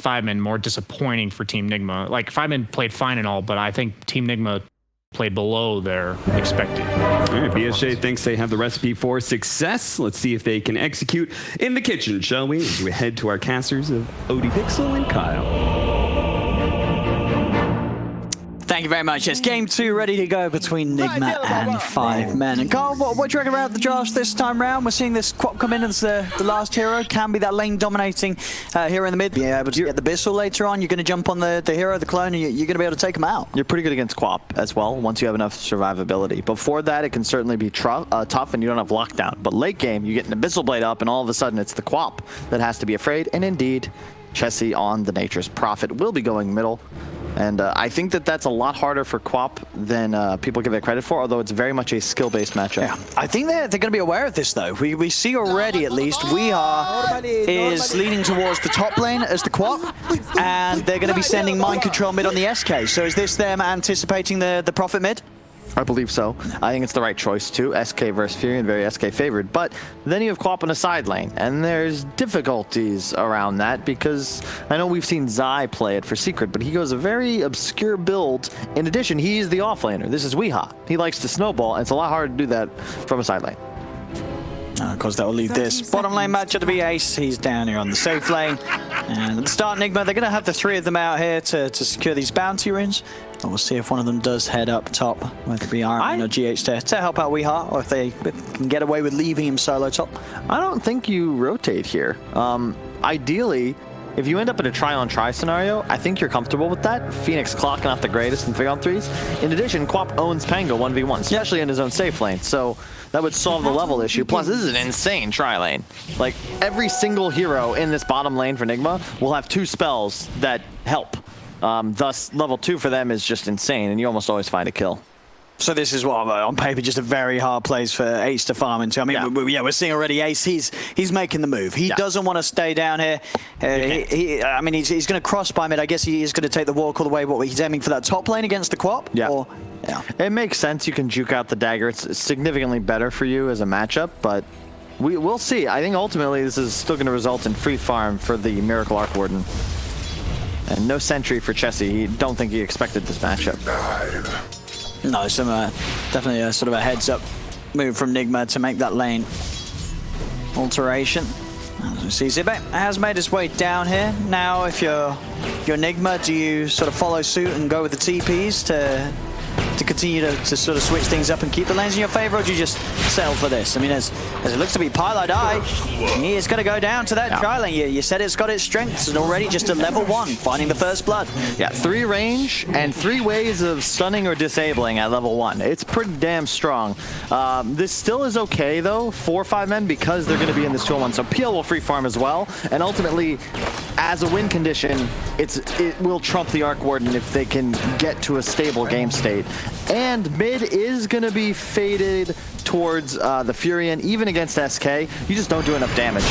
5-man more disappointing for Team Nigma. Like 5-man played fine and all, but I think Team Nigma played below their expected. All right, BSJ thinks they have the recipe for success. Let's see if they can execute in the kitchen, shall we? As we head to our casters of Odie Pixel and Kyle. Thank you very much. Yes, game 2 ready to go between Nigma and 5-men. And Carl, what do you reckon about the draft this time round? We're seeing this Quap come in as the last hero. Can be that lane dominating hero in the mid. Being able to get the Bissell later on. You're going to jump on the hero, the clone, and you're going to be able to take him out. You're pretty good against Quap as well, once you have enough survivability. Before that, it can certainly be tough and you don't have lockdown. But late game, you get an Abyssal Blade up and all of a sudden it's the Quap that has to be afraid. And indeed, Chessie on the Nature's Prophet will be going middle. And I think that that's a lot harder for Quap than people give it credit for, although it's very much a skill-based matchup. Yeah. I think they're going to be aware of this, though. We see already, at least, Weeha is leaning towards the top lane as the Quap, and they're going to be sending Mind Control mid on the SK. So is this them anticipating the Prophet mid? I believe so. I think it's the right choice too. SK versus Furion, very SK favored. But then you have Quap in a side lane, and there's difficulties around that because I know we've seen Zai play it for Secret, but he goes a very obscure build. In addition, he's the offlaner. This is Weeha. He likes to snowball, and it's a lot harder to do that from a side lane. Of course, that will leave this bottom lane matchup to be Ace. He's down here on the safe lane. And at the start, Nigma, they're going to have the 3 of them out here to secure these bounty runes. And we'll see if one of them does head up top, whether it be Iron or GH to help out Weeha, or if they can get away with leaving him solo top. I don't think you rotate here. Ideally, if you end up in a try-on-try scenario, I think you're comfortable with that. Phoenix clocking out the greatest in 3-on-3s. In addition, Quap owns Pango 1v1, especially in his own safe lane. So that would solve the level issue. Plus, this is an insane tri-lane. Like, every single hero in this bottom lane for Nigma will have 2 spells that help. Thus, level 2 for them is just insane, and you almost always find a kill. So this is what, on paper, just a very hard place for Ace to farm into. I mean, we're seeing already Ace, he's making the move. He doesn't want to stay down here. I mean, he's going to cross by mid. I guess he is going to take the walk all the way. What, he's aiming for that top lane against the Quap? Yeah. Or, It makes sense. You can juke out the dagger. It's significantly better for you as a matchup, but we'll see. I think ultimately this is still going to result in free farm for the Miracle Arc Warden. And no sentry for Chessie. Don't think he expected this matchup. No, some definitely a sort of a heads-up move from Nigma to make that lane alteration. As we see, Zibe has made his way down here. Now, if you're Nigma, do you sort of follow suit and go with the TPs to continue to sort of switch things up and keep the lanes in your favor, or do you just settle for this? I mean, as it looks to be Pilot Eye, he is going to go down to that tri-lane. You said it's got its strengths, and already just a level 1, finding the first blood. Yeah, 3 range and 3 ways of stunning or disabling at level 1. It's pretty damn strong. This still is okay, though, for 5-men because they're going to be in this 2-on-1. So PL will free farm as well, and ultimately, as a win condition, it will trump the Arc Warden if they can get to a stable game state. And mid is going to be faded towards the Furion, even against SK. You just don't do enough damage.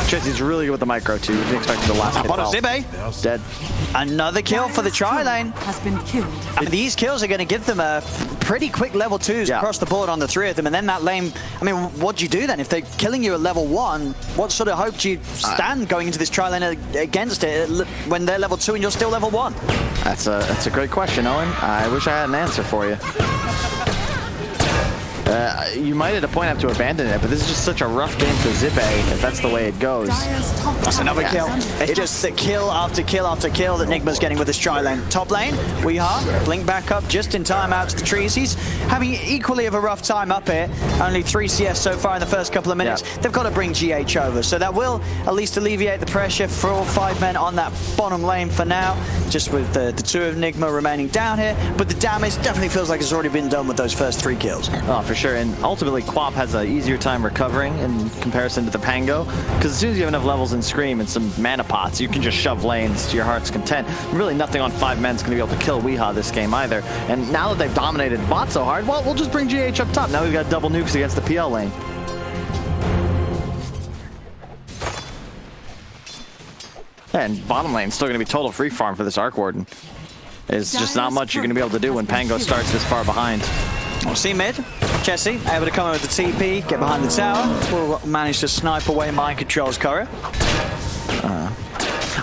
Chessie's really good with the micro too. You didn't expect the last hit. Zibe. Dead. Another kill for the tri-lane. Has been killed. And these kills are going to give them a pretty quick level 2s across the board on the 3 of them. And then that lane, I mean, what do you do then? If they're killing you at level 1, what sort of hope do you stand going into this tri-lane against it when they're level 2 and you're still level 1? That's a great question, Owen. I wish I had an answer for you. You might at a point have to abandon it, but this is just such a rough game for Zibe if that's the way it goes. That's another kill. It's just the kill after kill after kill that Nigma's getting with this tri-lane. Top lane, Weeha, blink back up just in time out to the trees. He's having equally of a rough time up here. Only 3 CS so far in the first couple of minutes. They've got to bring GH over, so that will at least alleviate the pressure for all 5 men on that bottom lane for now, just with the 2 of Nigma remaining down here. But the damage definitely feels like it's already been done with those first 3 kills. Oh, for sure. And ultimately, Quap has an easier time recovering in comparison to the Pango, because as soon as you have enough levels in Scream and some mana pots, you can just shove lanes to your heart's content. Really nothing on 5 men is going to be able to kill Weeha this game either. And now that they've dominated bot so hard, well, we'll just bring GH up top. Now we've got double nukes against the PL lane. And bottom lane still going to be total free farm for this Arc Warden. It's just not much you're going to be able to do when Pango starts this far behind. We'll see mid. Jesse able to come in with the TP, get behind the tower. Will manage to snipe away Mind Control's courier.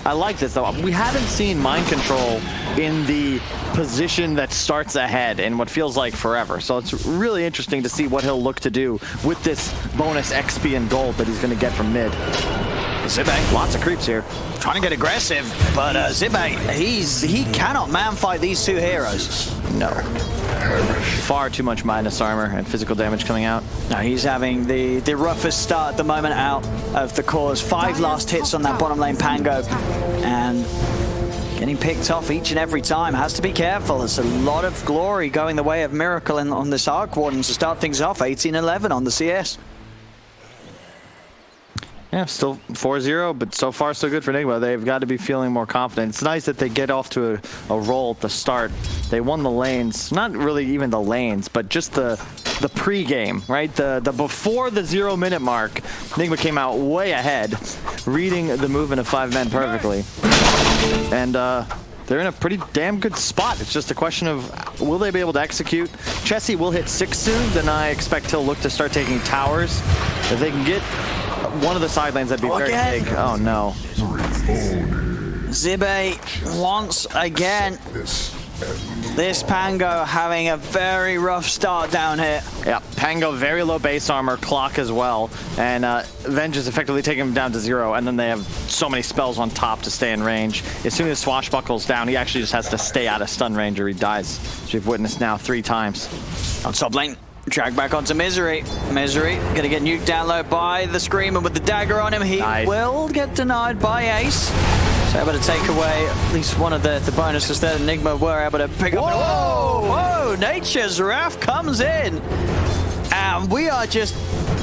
I like this though. We haven't seen Mind Control in the position that starts ahead in what feels like forever. So it's really interesting to see what he'll look to do with this bonus XP and gold that he's going to get from mid. Zibe, Lots of creeps here. trying to get aggressive, but Zibe, he cannot man fight these two heroes. No. Far too much minus armor and physical damage coming out. No, he's having the roughest start at the moment out of the cores. 5 last hits on that bottom lane Pango, and getting picked off each and every time. Has to be careful. There's a lot of glory going the way of Miracle on this Arc Warden to start things off. 18-11 on the CS. Yeah, still 4-0, but so far so good for Nigma. They've got to be feeling more confident. It's nice that they get off to a roll at the start. They won the lanes, not really even the lanes, but just the pre-game, right? The before the 0-minute mark, Nigma came out way ahead, reading the movement of 5 men perfectly. And they're in a pretty damn good spot. It's just a question of, will they be able to execute? Chessie will hit 6 soon, then I expect he'll look to start taking towers. If they can get one of the side lanes, that'd be very big. Oh no. Zibe once again. This Pango having a very rough start down here. Yeah, Pango very low base armor, clock as well, and Vengeance effectively taking him down to 0, and then they have so many spells on top to stay in range. As soon as Swashbuckle's down, he actually just has to stay out of stun range or he dies, which we've witnessed now 3 times. On top lane, drag back onto Misery. Misery gonna get nuked down low by the Screamer with the dagger on him. He will get denied by Ace. So able to take away at least one of the bonuses that Nigma were able to pick up. Whoa! Whoa! Nature's Wrath comes in. And we are just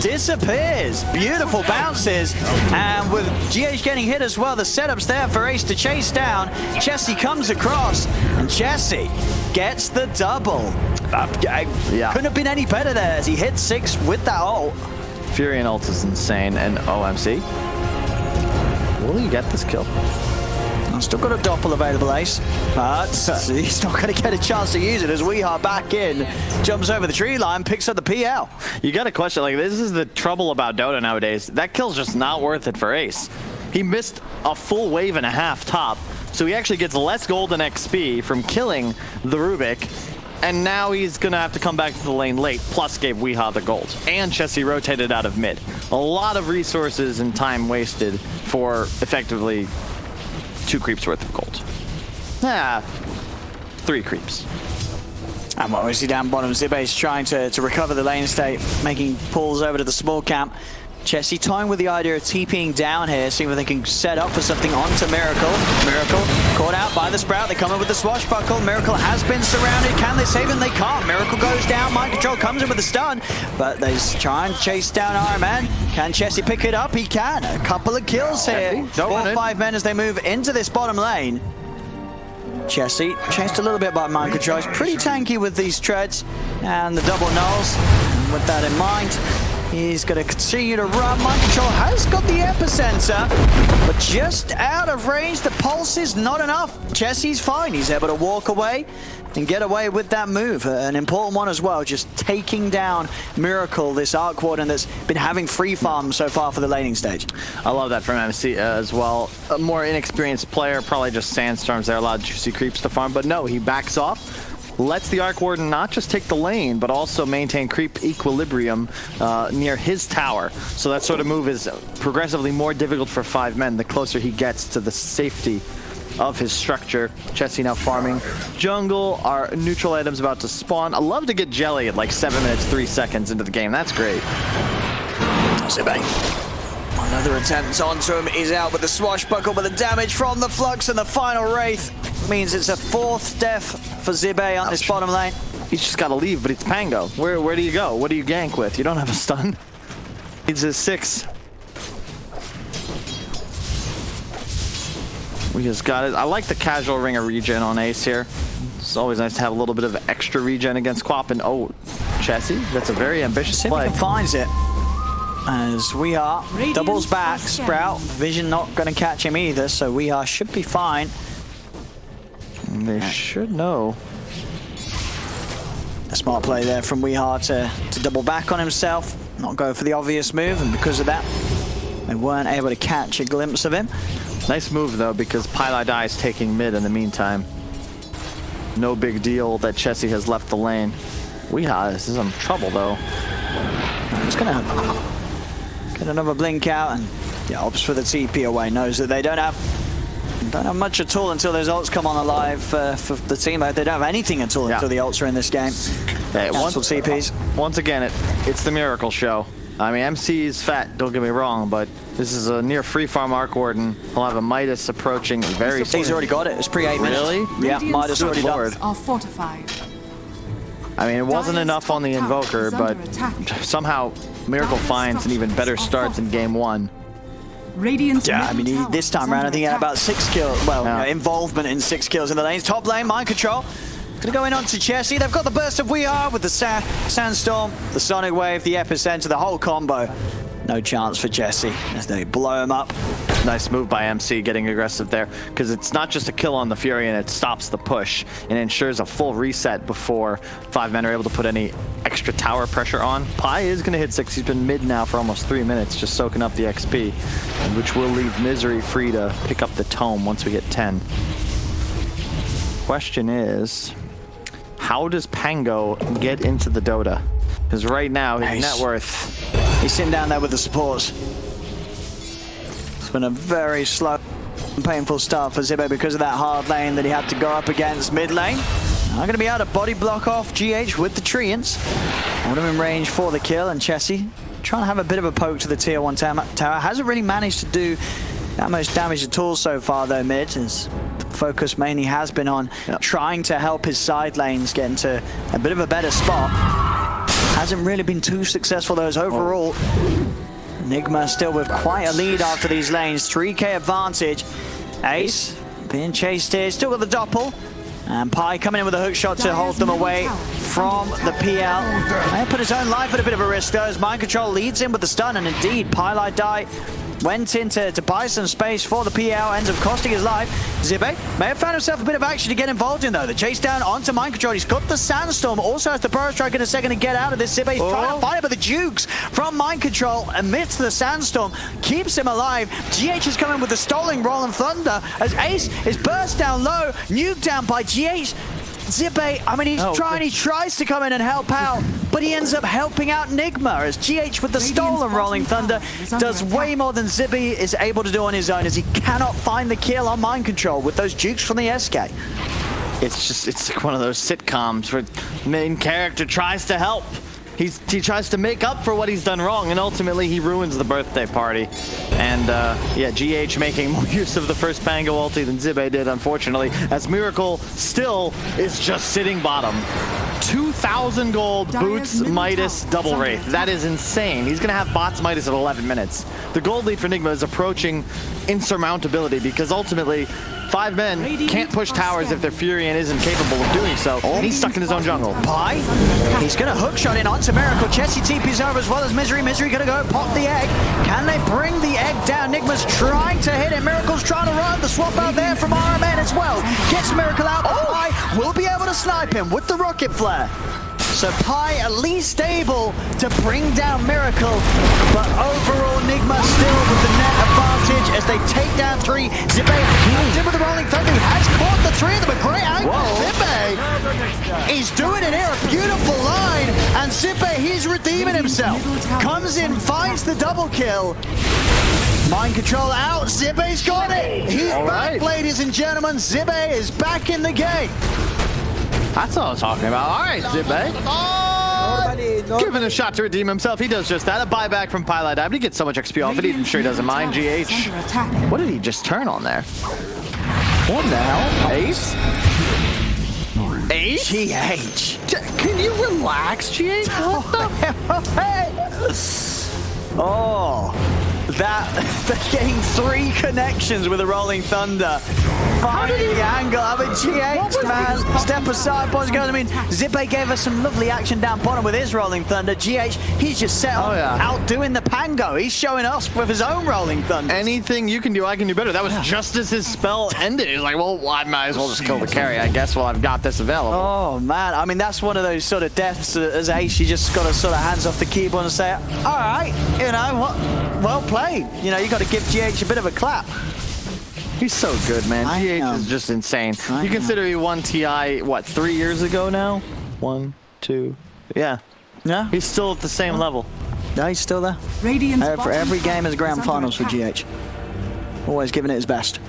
disappears. Beautiful bounces. And with GH getting hit as well, the setup's there for Ace to chase down. Chessie comes across, and Chessie gets the double. Yeah. Couldn't have been any better there as he hit 6 with that ult. Fury and ult is insane, and OMC. Will he get this kill? I've still got a doppel available, Ace, but he's not going to get a chance to use it as we are back in. Jumps over the tree line, picks up the PL. You got a question, like, this is the trouble about Dota nowadays. That kill's just not worth it for Ace. He missed a full wave and a half top, so he actually gets less gold and XP from killing the Rubik, and now he's going to have to come back to the lane late, plus gave Weehaw the gold. And Chessie rotated out of mid. A lot of resources and time wasted for effectively 2 creeps worth of gold. 3 creeps. And what we see down bottom, Zibe's trying to recover the lane state, making pulls over to the small camp. Chessie toying with the idea of TPing down here, seeing if they can set up for something onto Miracle. Miracle caught out by the Sprout. They come in with the Swashbuckle. Miracle has been surrounded. Can they save him? They can't. Miracle goes down. Mind Control comes in with a stun, but they try and chase down Iron Man. Can Chessie pick it up? He can. A couple of kills here. 4 or 5 men as they move into this bottom lane. Chessie chased a little bit by Mind Control. He's pretty tanky with these treads and the double nulls. And with that in mind, he's going to continue to run. Mind Control has got the epicenter, but just out of range. The pulse is not enough. Chessie's fine. He's able to walk away and get away with that move. An important one as well, just taking down Miracle, this Arc Warden that's been having free farm so far for the laning stage. I love that from MC as well. A more inexperienced player, probably just Sandstorms there, a lot of juicy creeps to farm, but no, he backs off, lets the Arc Warden not just take the lane, but also maintain creep equilibrium near his tower. So that sort of move is progressively more difficult for 5 men the closer he gets to the safety of his structure. Chessie now farming jungle. Our neutral items about to spawn. I love to get Jelly at like 7 minutes, 3 seconds into the game. That's great. Zibe. Another attempt onto him. He's out with the Swashbuckle, but the damage from the Flux and the final Wraith means it's a 4th death for Zibe on this bottom lane. He's just got to leave, but it's Pango. Where do you go? What do you gank with? You don't have a stun. Needs a 6. We just got it. I like the casual ring of regen on Ace here. It's always nice to have a little bit of extra regen against Quap. And oh, Chessie, that's a very ambitious play. Finds it. As we are doubles back. Sprout, Vision not going to catch him either, so we are should be fine. And they should know. A smart play there from Weehar to double back on himself, not go for the obvious move, and because of that, they weren't able to catch a glimpse of him. Nice move, though, because Pylai is taking mid in the meantime. No big deal that Chessie has left the lane. Weehar is in trouble, though. He's going to get another blink out, and yeah, opts for the TP away. Knows that they don't have much at all until those ults come on alive for the team. They don't have anything at all until the ults are in this game. Hey, once again, it's the miracle show. I mean, MC is fat, don't get me wrong, but this is a near free farm Arc Warden. He'll have a Midas approaching very soon. He's already got it. It's pre-8 minutes. Really? Yeah, Midas already done. Are fortified. I mean, it wasn't enough on the Invoker, but somehow Miracle finds an even better start than game 1. Yeah, I mean, this time around, I think he had about 6 kills. Well, involvement in 6 kills in the lanes. Top lane, mind control. Gonna go in onto Chessie. They've got the burst of Weehar with the Sandstorm, the Sonic Wave, the Epicenter, the whole combo. No chance for Chessie as they blow him up. Nice move by MC getting aggressive there, because it's not just a kill on the Fury and it stops the push and ensures a full reset before 5 men are able to put any extra tower pressure on. Pi is going to hit 6. He's been mid now for almost 3 minutes, just soaking up the XP, which will leave Misery free to pick up the tome once we get 10. Question is, how does Pango get into the Dota? Because right now his net worth... He's sitting down there with the supports. It's been a very slow and painful start for Zibbe because of that hard lane that he had to go up against mid lane. Now going to be able to body block off GH with the Treants. Hold him in range for the kill, and Chessie trying to have a bit of a poke to the tier 1 tower. Hasn't really managed to do that much damage at all so far though mid. His focus mainly has been on trying to help his side lanes get into a bit of a better spot. Hasn't really been too successful though as overall. Nigma still with quite a lead after these lanes. 3k advantage. Ace being chased here. Still got the doppel. And Pi coming in with a hook shot to hold them away from the PL. And put his own life at a bit of a risk though as Mind Control leads in with the stun. And indeed, Pylai Die went in to buy some space for the PL, ends up costing his life. Zibbe may have found himself a bit of action to get involved in though. The chase down onto Mind Control. He's got the Sandstorm, also has the Burrow Strike in a second to get out of this. Zibbe's trying to fight it, but the Jukes from Mind Control amidst the Sandstorm keeps him alive. GH is coming with the Stoling Rolling Thunder as Ace is burst down low, nuked down by GH. Zibbe, I mean, he tries to come in and help out, but he ends up helping out Nigma as GH with the Stolen Rolling Thunder does way more than Zibbe is able to do on his own as he cannot find the kill on Mind Control with those Jukes from the SK. It's like one of those sitcoms where the main character tries to help. He tries to make up for what he's done wrong, and ultimately he ruins the birthday party. And yeah, GH making more use of the first Pango ulti than Zibbe did, unfortunately, as Miracle still is just sitting bottom. 2,000 gold, Boots, Midas, double Wraith. That is insane. He's going to have bots Midas at 11 minutes. The gold lead for Nigma is approaching insurmountability because ultimately 5 men can't push towers if their Furion isn't capable of doing so, and he's stuck in his own jungle. Pi, he's going to hook shot in onto Miracle. Chessie TP's over as well as Misery. Misery going to go pop the egg. Can they bring the egg down? Nigma's trying to hit it. Miracle's trying to run. The swap out there from RMN as well. Gets Miracle out. Pi will be able to snipe him with the rocket flare. So Pi at least able to bring down Miracle, but overall Nigma still with the net advantage as they take down 3. Zibbe in with the Rolling Thunder. He has caught the 3 of them. A great angle. Zibbe, he's doing it here. A beautiful line. And Zibbe, he's redeeming himself. Comes in, finds the double kill. Mind Control out. Zibbe's got it. He's back, ladies and gentlemen. Zibbe is back in the game. That's all I'm talking about. All right, Zibbe. Giving a shot to redeem himself. He does just that. A buyback from Pylai Die, but he gets so much XP off it. I'm sure he doesn't mind. GH. What did he just turn on there? What the hell? Ace? Ace? GH. Can you relax, GH? What the hell? Oh. They're getting 3 connections with a Rolling Thunder. Finding the angle. I mean, GH, man, step aside, boys and girls. I mean, Zippe gave us some lovely action down bottom with his Rolling Thunder. GH, he's just set on outdoing the Pango. He's showing us with his own Rolling Thunder. Anything you can do, I can do better. That was just as his spell ended. He's like, well, I might as well just kill the carry, I guess, while I've got this available. Oh, man. I mean, that's one of those sort of deaths as Ace, you just got to sort of hands off the keyboard and say, all right, you know, well played. You know, you got to give GH a bit of a clap. He's so good, man. GH is just insane. You consider he won TI, what, 3 years ago now? 1, 2, yeah. Yeah. He's still at the same level. No, he's still there. For every game is grand finals for GH. Always giving it his best.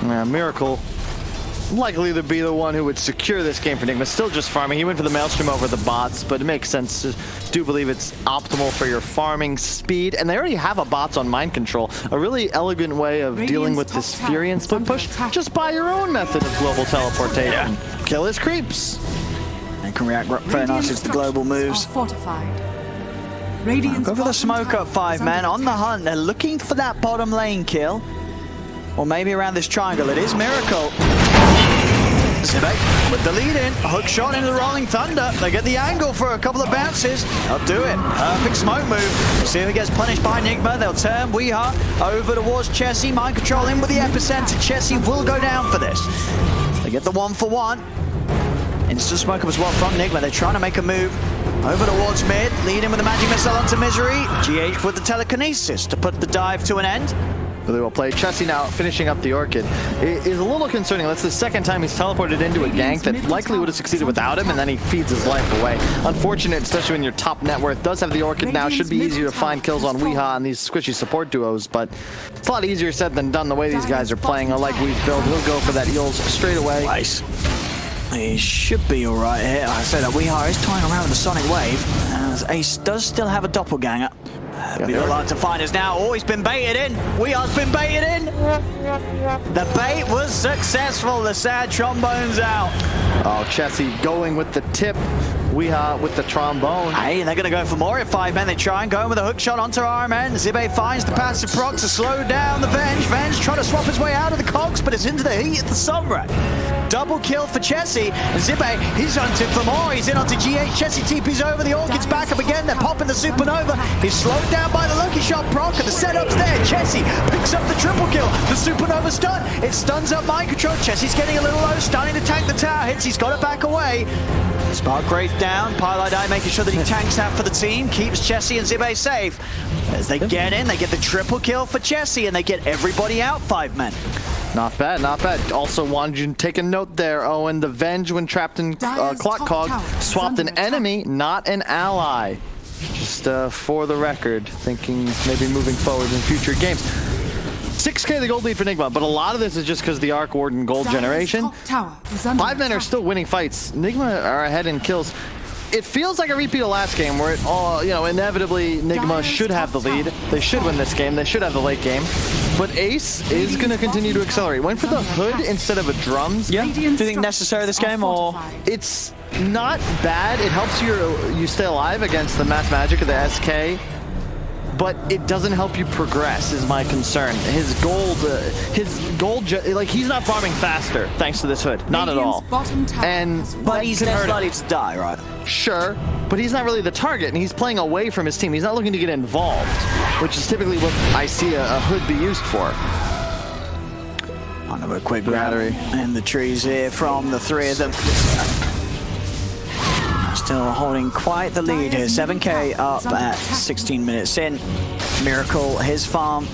Yeah, Miracle likely to be the one who would secure this game for Nigma. Still just farming. He went for the Maelstrom over the bots, but it makes sense. Do believe it's optimal for your farming speed. And they already have a bots on mind control. A really elegant way of dealing with this Fury and split push. Just by your own method of global teleportation. Yeah. Kill his creeps. And can react very nicely to the global moves. Go for the smoke up 5 men on the hunt. They're looking for that bottom lane kill. Or maybe around this triangle. It is Miracle. Zippe with the lead in. A hook shot into the Rolling Thunder. They get the angle for a couple of bounces. They'll do it. Perfect smoke move. See if it gets punished by Nigma. They'll turn Weeha over towards Chessie. Mind control in with the epicenter. Chessie will go down for this. They get the 1-for-1. Instant smoke up as well from Nigma. They're trying to make a move over towards mid. Lead in with the magic missile onto Misery. GH with the telekinesis to put the dive to an end. Really well played. Chessie now finishing up the Orchid. It is a little concerning. That's the second time he's teleported into a gank that likely would have succeeded without him, and then he feeds his life away. Unfortunate, especially when your top net worth does have the Orchid now. Should be easier to find kills on Weeha and these squishy support duos, but it's a lot easier said than done the way these guys are playing. I like Wee's build. He'll go for that heals straight away. Nice. He should be all right here. I say that Weeha is tying around with the Sonic Wave, as Ace does still have a doppelganger. We would like to find us now. Oh, he's been baited in. Weeha's been baited in. The bait was successful. The sad trombone's out. Oh, Chessie going with the tip. Weeha with the trombone. Hey, and they're going to go for more at 5 men. They try and go with a hook shot onto RMN. Zippe finds the passive proc to slow down the Venge. Venge trying to swap his way out of the cogs, but it's into the heat of the Sombra. Double kill for Chessie. Zippe, he's hunting for more. He's in onto GH. Chessie TP's over. The Orchid's back up again. They're popping the Supernova. He's slowed down by the Lucky Shot proc, and the setup's there. Chessie picks up the triple kill. The Supernova stun. It stuns up mind control. Chessie's getting a little low, starting to tank the tower hits. He's got to back away. Spark Wraith down. Pylite Eye making sure that he tanks that for the team. Keeps Chessie and Zippe safe. As they get in, they get the triple kill for Chessie, and they get everybody out 5 men. Not bad, not bad. Also wanted you to take a note there, Owen. The Venge, when trapped in Clock Cog, swapped an enemy, not an ally. Just for the record, thinking maybe moving forward in future games. 6K the gold lead for Nigma, but a lot of this is just because the Arc Warden gold generation. 5 men are still winning fights. Nigma are ahead in kills. It feels like a repeat of last game where it all, you know, inevitably Nigma should have the lead. They should win this game. They should have the late game. But Ace is going to continue to accelerate. Went for the hood instead of a drums. Yeah. Do you think necessary this game, or? It's not bad. It helps you stay alive against the mass magic of the SK. But it doesn't help you progress, is my concern. His gold, like, he's not farming faster thanks to this hood, not at all. But he's less likely to die, right? Sure, but he's not really the target, and he's playing away from his team. He's not looking to get involved, which is typically what I see a hood be used for. Another quick battery in the trees here from the 3 of them. Still holding quite the lead here. 7K up at 16 minutes in. Miracle, his farm,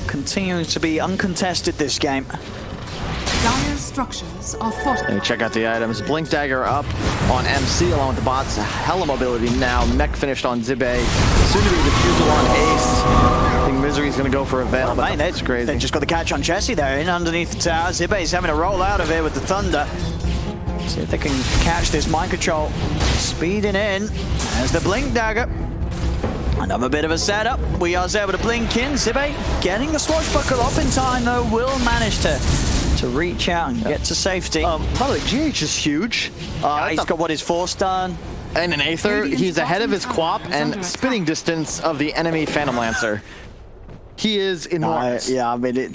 continues to be uncontested this game. Dire structures are fortified. And check out the items. Blink Dagger up on MC along with the bots. Hella mobility now. Mech finished on Zippe. Soon to be defusal on Ace. I think Misery's going to go for a Veil, but mate, that's crazy. They just got the catch on Chessie there, in underneath the tower. Zippe's having to roll out of here with the Thunder. See if they can catch this mind control. Speeding in. There's the Blink Dagger. Another bit of a setup. We are able to blink in. Zippe getting the swashbuckle up in time, though, will manage to reach out and get to safety. By the way, GH is huge. He's got what, his force done? And an Aether. He's ahead of his Quap and spitting distance of the enemy Phantom Lancer. He is enormous. Yeah, I mean,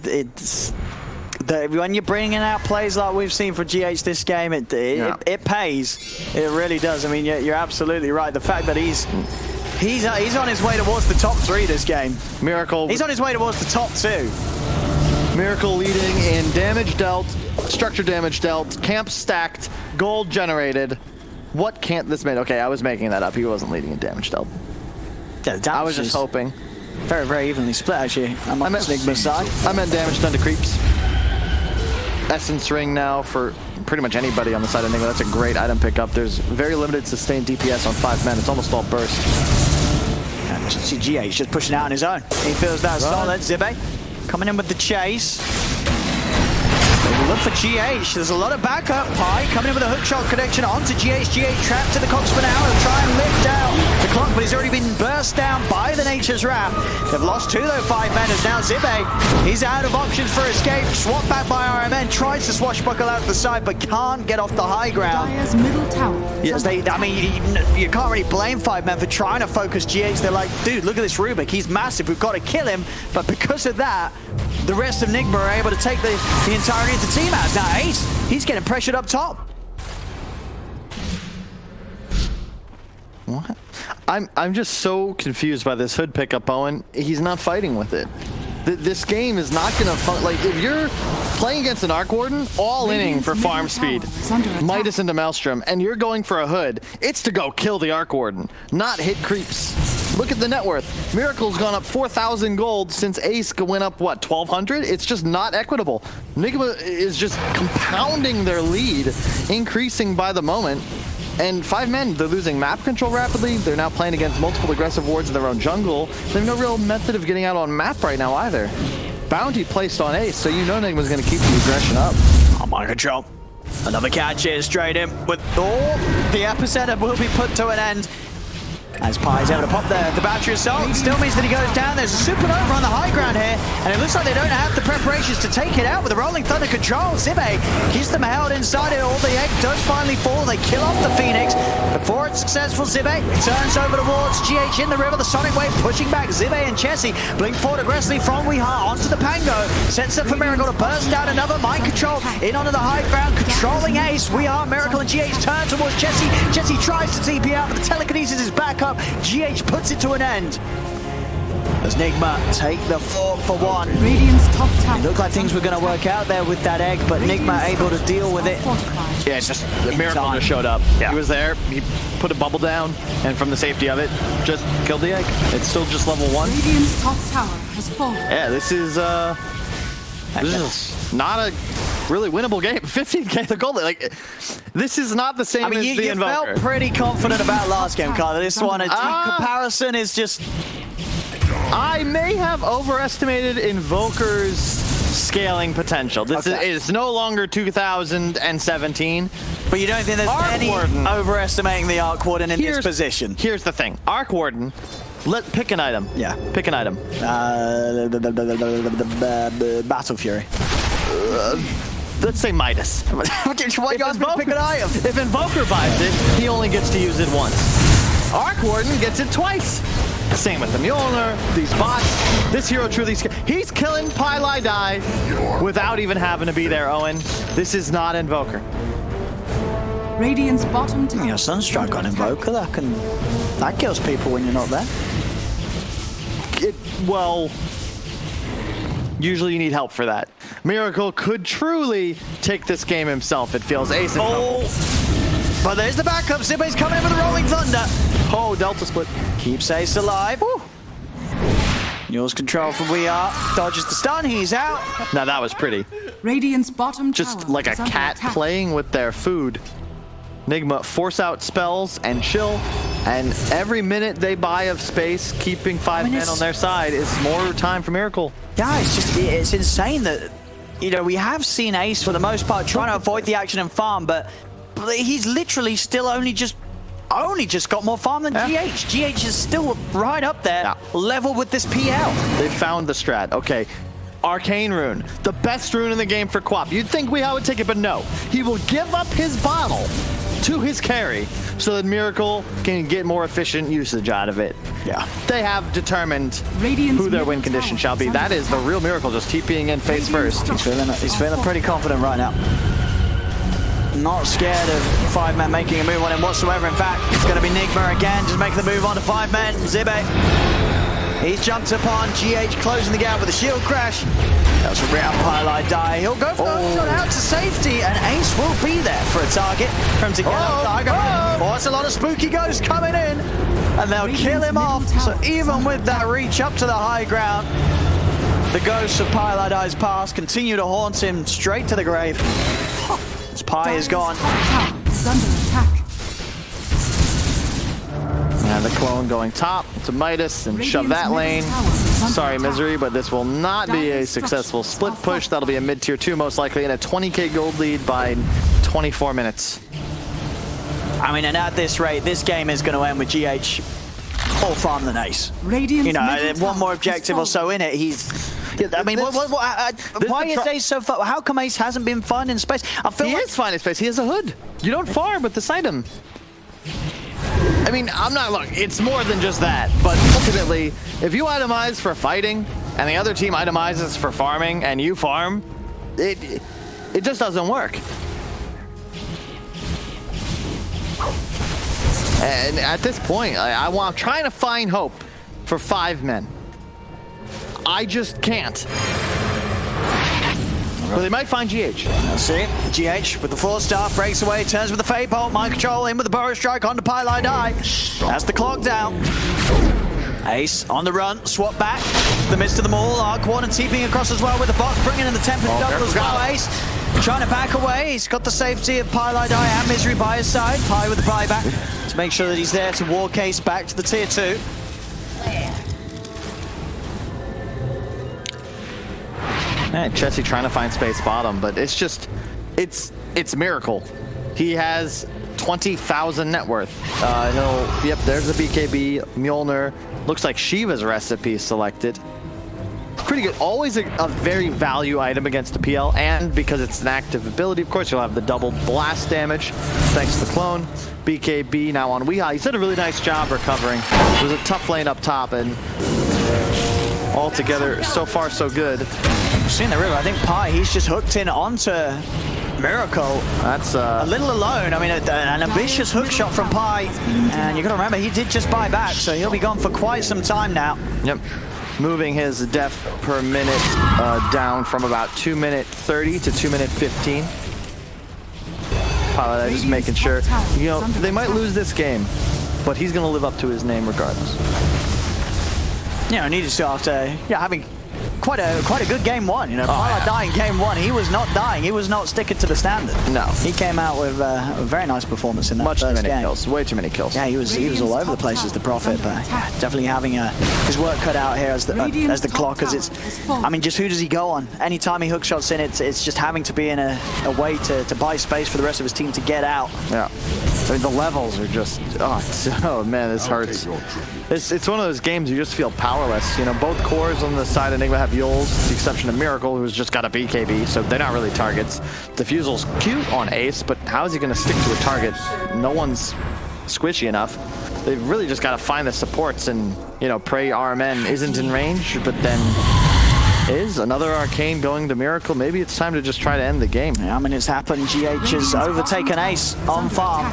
when you're bringing out plays like we've seen from GH this game, it pays. It really does. I mean, you're absolutely right. The fact that he's on his way towards the top 3 this game. Miracle. He's on his way towards the top 2. Miracle leading in damage dealt, structure damage dealt, camp stacked, gold generated. What can't this make? Okay, I was making that up. He wasn't leading in damage dealt. Yeah, I was just hoping. Very, very evenly split, actually. I'm on Nigma's side. I meant damage done to creeps. Essence ring now for pretty much anybody on the side of Nigma. That's a great item pickup. There's very limited sustained DPS on 5 men. It's almost all burst. And see GH just pushing out on his own. He feels that solid. Zibe coming in with the chase. Look for GH. There's a lot of backup. Pi coming in with a hook shot connection onto GH. GH trapped to the cogs for now. He'll try and lift out the clock, but he's already been burst down by the Nature's Wrath. They've lost 2 though, 5 men, as now Zibe, he's out of options for escape. Swapped back by RMN, tries to swashbuckle out to the side, but can't get off the high ground. Dire's middle tower. Yes, I mean, you can't really blame 5 men for trying to focus GH. They're like, dude, look at this Rubik. He's massive. We've got to kill him. But because of that, the rest of Nigma are able to take the entirety of the team out. Now Ace, he's getting pressured up top. What? I'm just so confused by this hood pickup, Owen. He's not fighting with it. This game is not going to like if you're playing against an Arc Warden, all inning for farm speed, Midas into Maelstrom, and you're going for a hood, it's to go kill the Arc Warden, not hit creeps. Look at the net worth. Miracle's gone up 4,000 gold since Ace went up, what, 1,200? It's just not equitable. Nigma is just compounding their lead, increasing by the moment. And 5 men, they're losing map control rapidly. They're now playing against multiple aggressive wards in their own jungle. They have no real method of getting out on map right now either. Bounty placed on Ace, so you know Nigma's going to keep the aggression up. Oh, mind control. Another catch here, straight in with the epicenter will be put to an end. As Pi's able to pop the battery assault, it still means that he goes down. There's a supernova on the high ground here, and it looks like they don't have the preparations to take it out with the Rolling Thunder control. Zibe keeps them held inside it. All the egg does finally fall. They kill off the Phoenix. Before it's successful, Zibe turns over towards GH in the river. The Sonic Wave pushing back Zibe and Chessie. Blink forward aggressively from Weeha onto the Pango. Sets up for Miracle to burst out another mind control. In onto the high ground, controlling Ace. Weeha, Miracle, and GH turn towards Chessie. Chessie tries to TP out, but the telekinesis is back up. GH puts it to an end. As Nigma take the floor for 1. Radiant's top tower. It looked like things were going to work out there with that egg, but Nigma able to deal with it. Yeah, it's just the Miracle just showed up. Yeah. He was there, he put a bubble down, and from the safety of it, just killed the egg. It's still just level 1. Radiant's top tower has fallen. Yeah, this is not a really winnable game. 15k the gold. Like, this is not the same as the Invoker. You felt pretty confident about last game, Carla. This one, comparison is just... I may have overestimated Invoker's scaling potential. This is no longer 2017. But you don't think there's any overestimating the Arc Warden in this position? Here's the thing. Arc Warden, pick an item. Yeah. Pick an item. Battle Fury. Let's say Midas. Why do you ask me to pick an item? If Invoker buys it, he only gets to use it once. Arc Warden gets it twice. Same with the Mjolnir, these bots. This hero truly, he's killing Pylai Die without even having to be there, Owen. This is not Invoker. Radiant's bottom tower. Yeah, Sunstrike on Invoker, that kills people when you're not there. Well, usually you need help for that. Miracle could truly take this game himself, it feels. Ace and but there's the backup. Zibe's coming in with the Rolling Thunder. Oh, Delta Split. Keeps Ace alive. Woo. Yours control from Weeha. Dodges the stun. He's out. Now that was pretty. Radiant's bottom tower. Just like a cat playing with their food. Nigma force out spells and chill. And every minute they buy of space, keeping 5 men on their side, is more time for Miracle. Yeah, it's insane that, you know, we have seen Ace for the most part trying to avoid the action and farm, but he's literally still only just got more farm than GH. GH is still right up there, level with this PL. They found the strat. Okay. Arcane Rune, the best rune in the game for Quap. You'd think Weeha would take it, but no. He will give up his bottle to his carry so that Miracle can get more efficient usage out of it. Yeah. They have determined Radiant's who their middle win condition tower shall be. is That under is the attack. real Miracle, just TPing in face first. He's feeling pretty confident right now. Not scared of 5-man making a move on him whatsoever. In fact, it's going to be Nigma again, just making the move on to 5-men. Zibe, he's jumped upon GH, closing the gap with a shield crash. That's a real highlight die. He'll go for the shot out to safety, and Ace will be there for a target for him to get up. Oh, that's a lot of spooky ghosts coming in, and they'll kill him off. So even with that reach up to the high ground, the ghosts of Pilot Eye's past continue to haunt him straight to the grave. His pie is gone. Top tower is under attack. And the clone going top to Midas and shove that lane. Sorry, Misery, but this will not be a successful split push. That'll be a mid-tier 2 most likely, and a 20k gold lead by 24 minutes. I mean, and at this rate, this game is going to end with GH all farm than Ace. Radiant's You know, middle one more tower objective is or so in it, I mean, why is Ace so fun? How come Ace hasn't been fun in space? I feel He like is fine in space. He has a hood. You don't farm with this item. I mean, look, it's more than just that, but ultimately, if you itemize for fighting and the other team itemizes for farming and you farm, it just doesn't work. And at this point, I'm trying to find hope for 5-men. I just can't. Well, they might find GH. Let's see. GH with the 4-star, breaks away, turns with the Fate Bolt, mind control, in with the Burrow Strike onto Pylite Eye. That's the clock down. Ace on the run, swap back, the midst of them all. Arc Warden TPing across as well with the box, bringing in the Tempest double as well. Ace trying to back away. He's got the safety of Pylite Eye and Misery by his side. Pie with the buyback to make sure that he's there to war case back to the tier 2. Man, Chessie trying to find space bottom, but it's just, it's Miracle. He has 20,000 net worth. Yep, there's the BKB, Mjolnir. Looks like Shiva's recipe selected. Pretty good. Always a very value item against the PL, and because it's an active ability, of course, you'll have the double blast damage thanks to the clone. BKB now on Weeha. He's did a really nice job recovering. It was a tough lane up top, and altogether, so far, so good. Seeing the river, I think Pi, he's just hooked in onto Miracle. That's a little alone. I mean, an ambitious hook shot from Pi, and you got to remember he did just buy back, so he'll be gone for quite some time now. Yep, moving his death per minute down from about 2 minute 30 to 2 minute 15. Pilot just making sure, you know, they might lose this game, but he's going to live up to his name regardless. You know, needed to after having quite a good game 1. You know, Pilot dying game 1. He was not dying. He was not sticking to the standard. No, he came out with a very nice performance in that much too first many game. kills. Way too many kills. Yeah, he was all over the place as the Prophet, but definitely having his work cut out here as the clock. As it's, I mean, just who does he go on? Anytime he hook shots in, it's just having to be in a way to buy space for the rest of his team to get out. Yeah, I mean, the levels are just oh man, this hurts. It's one of those games you just feel powerless. You know, both cores on the side of Nigma have Yules, with the exception of Miracle, who's just got a BKB, so they're not really targets. Diffusal's cute on Ace, but how is he going to stick to a target? No one's squishy enough. They've really just got to find the supports, and you know, pray RMN isn't in range, but then is another Arcane going to Miracle. Maybe it's time to just try to end the game. Yeah, I mean, it's happened. GH has overtaken Ace on farm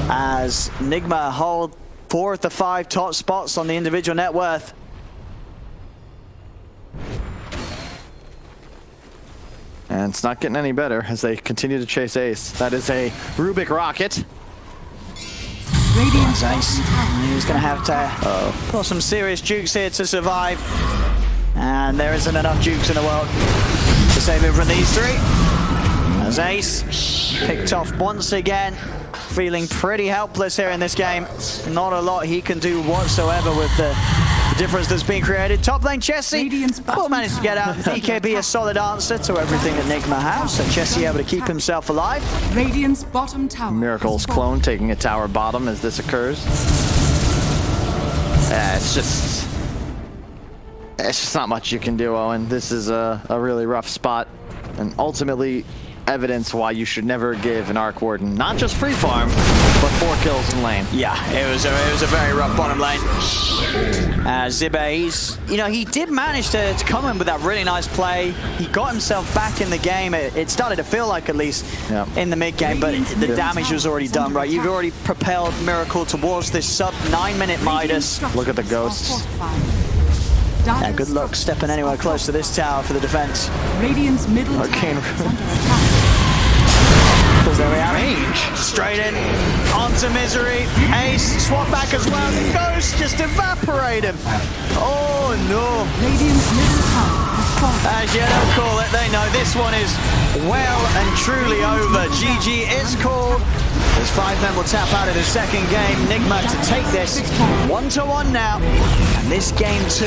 as Nigma hold 4 of the 5 top spots on the individual net worth. And it's not getting any better as they continue to chase Ace. That is a Rubik rocket. Radiant's Ace. He's going to have to pull some serious jukes here to survive. And there isn't enough jukes in the world to save him from these 3. As Ace picked off once again, feeling pretty helpless here in this game. Not a lot he can do whatsoever with the difference that's being created. Top lane Chessie will manage to get out. BKB a solid answer to everything that Nigma has, so Chessie able to keep himself alive. Radiant's bottom tower. Miracle's clone taking a tower bottom as this occurs. It's just not much you can do, Owen. This is a really rough spot, and ultimately evidence why you should never give an Arc Warden not just free farm, but 4 kills in lane. Yeah, it was a very rough bottom lane. Zibe, he did manage to come in with that really nice play. He got himself back in the game. It started to feel like, at least, in the mid game, but the damage was already done, right? You've already propelled Miracle towards this sub 9-minute Midas. Look at the ghosts. Yeah, good luck stepping anywhere close to this tower for the defense. Radiant's middle Arcane tower is under attack. Because there we have range. Straight in, onto Misery. Ace, swap back as well. The Ghost just evaporate him. Oh no. Radiant's middle tower has fallen. As you don't call it, they know this one is well and truly over. GG is called. As 5 men will tap out of the second game. Nigma to take this 1-1 now. And this game 2,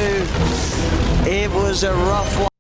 it was a rough one.